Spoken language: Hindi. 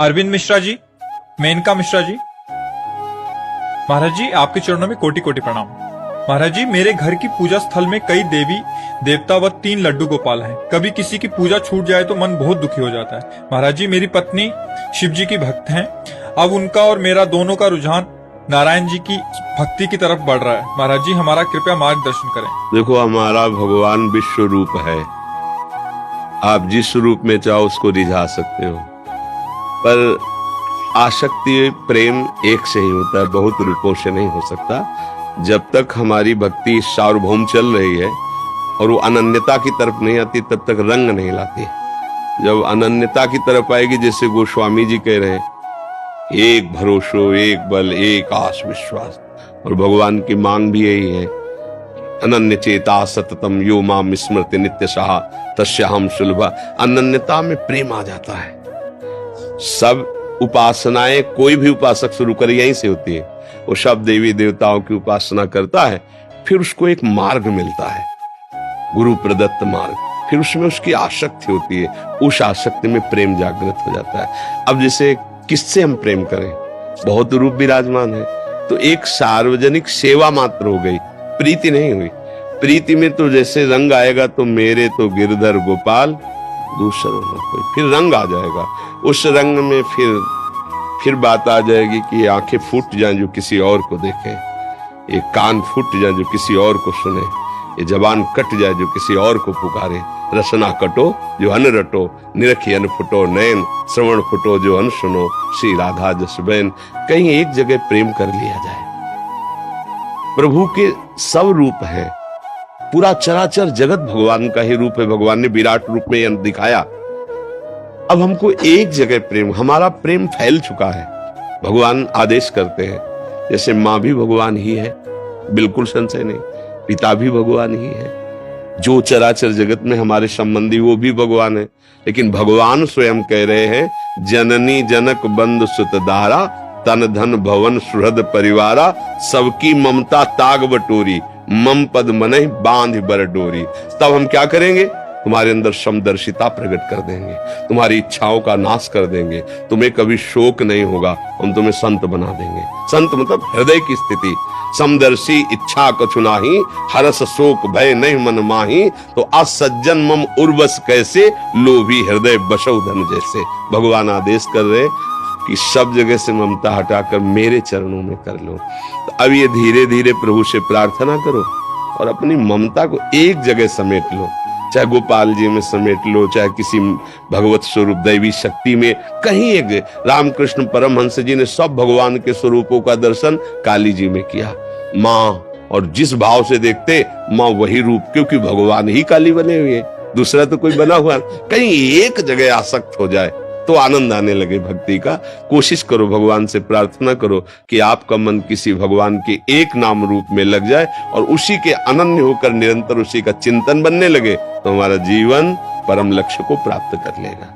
अरविंद मिश्रा जी, मेनका मिश्रा जी, महाराज जी आपके चरणों में कोटि कोटि प्रणाम। महाराज जी, मेरे घर की पूजा स्थल में कई देवी देवता व 3 लड्डू गोपाल हैं। कभी किसी की पूजा छूट जाए तो मन बहुत दुखी हो जाता है। महाराज जी, मेरी पत्नी शिव जी की भक्त हैं। अब उनका और मेरा दोनों का रुझान नारायण जी की भक्ति की तरफ बढ़ रहा है। महाराज जी, हमारा कृपया मार्गदर्शन करें। देखो, हमारा भगवान विश्व रूप है। आप जिस रूप में चाहो उसको रिझा सकते हो, पर आसक्ति प्रेम एक से ही होता है, बहुत रूपों से नहीं हो सकता। जब तक हमारी भक्ति सार्वभौम चल रही है और वो अनन्यता की तरफ नहीं आती, तब तक रंग नहीं लाती। जब अनन्यता की तरफ आएगी, जैसे गोस्वामी जी कह रहे हैं, एक भरोसो, एक बल, एक आस विश्वास, और भगवान की मांग भी यही है, अनन्य चेता सततम यो माम स्मृति नित्य सहा तस्याहम सुलभा। अनन्यता में प्रेम आ जाता है। सब उपासनाएं कोई भी उपासक शुरू करे यहीं से होती है। वो सब देवी देवताओं की उपासना करता है, फिर उसको एक मार्ग मिलता है, गुरु प्रदत्त मार्ग, फिर उसमें उसकी आसक्ति होती है, उस आसक्ति में प्रेम जागृत हो जाता है। अब जैसे किससे हम प्रेम करें, बहुत रूप विराजमान है, तो एक सार्वजनिक सेवा मात्र हो गई, प्रीति नहीं हुई। प्रीति में तो जैसे रंग आएगा, तो मेरे तो गिरधर गोपाल दूसरा न कोई, फिर रंग आ जाएगा। उस रंग में फिर बात आ जाएगी कि आंखें फूट जाएं जो किसी और को देखें, ये कान फूट जाएं जो किसी और को सुने, ये जबान कट जाए जो किसी और को पुकारे। रसना कटो जो अन रटो, निरखी अन फुटो नैन, श्रवण फुटो जो अन सुनो, श्री राधा जस बैन। कहीं एक जगह प्रेम कर लिया जाए। प्रभु के सब रूप हैं, पूरा चराचर जगत भगवान का ही रूप है। भगवान ने विराट रूप में दिखाया। अब हमको एक जगह प्रेम, हमारा प्रेम फैल चुका है। भगवान आदेश करते हैं, जैसे माँ भी भगवान ही है, बिल्कुल संशय नहीं, पिता भी भगवान ही है, जो चराचर जगत में हमारे संबंधी वो भी भगवान है। लेकिन भगवान स्वयं कह रहे हैं, जननी जनक बंधु सुत दारा, तन धन भवन सुहृद परिवारा, सबकी ममता ताग बटोरी, मम पद मनहि बांध बर डोरी। तब हम क्या करेंगे, तुम्हारे अंदर समदर्शिता प्रकट कर देंगे, तुम्हारी इच्छाओं का नाश कर देंगे, तुम्हें कभी शोक नहीं होगा, हम तुम्हें संत बना देंगे। संत मतलब हृदय की स्थिति। समदर्शी इच्छा कछु नाही, हरस शोक भय नहीं मन माही, तो असज्जन मम उर्वस कैसे, लोभी हृदय बसौ धन जैसे। भगवान आदेश कर रहे कि सब जगह से ममता हटाकर मेरे चरणों में कर लो। तो अब ये धीरे धीरे प्रभु से प्रार्थना करो और अपनी ममता को एक जगह समेट लो, चाहे गोपाल जी में समेट लो, चाहे किसी भगवत स्वरूप दैवी शक्ति में, कहीं एक। रामकृष्ण परमहंस जी ने सब भगवान के स्वरूपों का दर्शन काली जी में किया। माँ, और जिस भाव से देखते माँ वही रूप, क्योंकि भगवान ही काली बने हुए, दूसरा तो कोई बना हुआ। कहीं एक जगह आसक्त हो जाए तो आनंद आने लगे भक्ति का। कोशिश करो, भगवान से प्रार्थना करो कि आपका मन किसी भगवान के एक नाम रूप में लग जाए और उसी के अनन्य होकर निरंतर उसी का चिंतन बनने लगे, तो हमारा जीवन परम लक्ष्य को प्राप्त कर लेगा।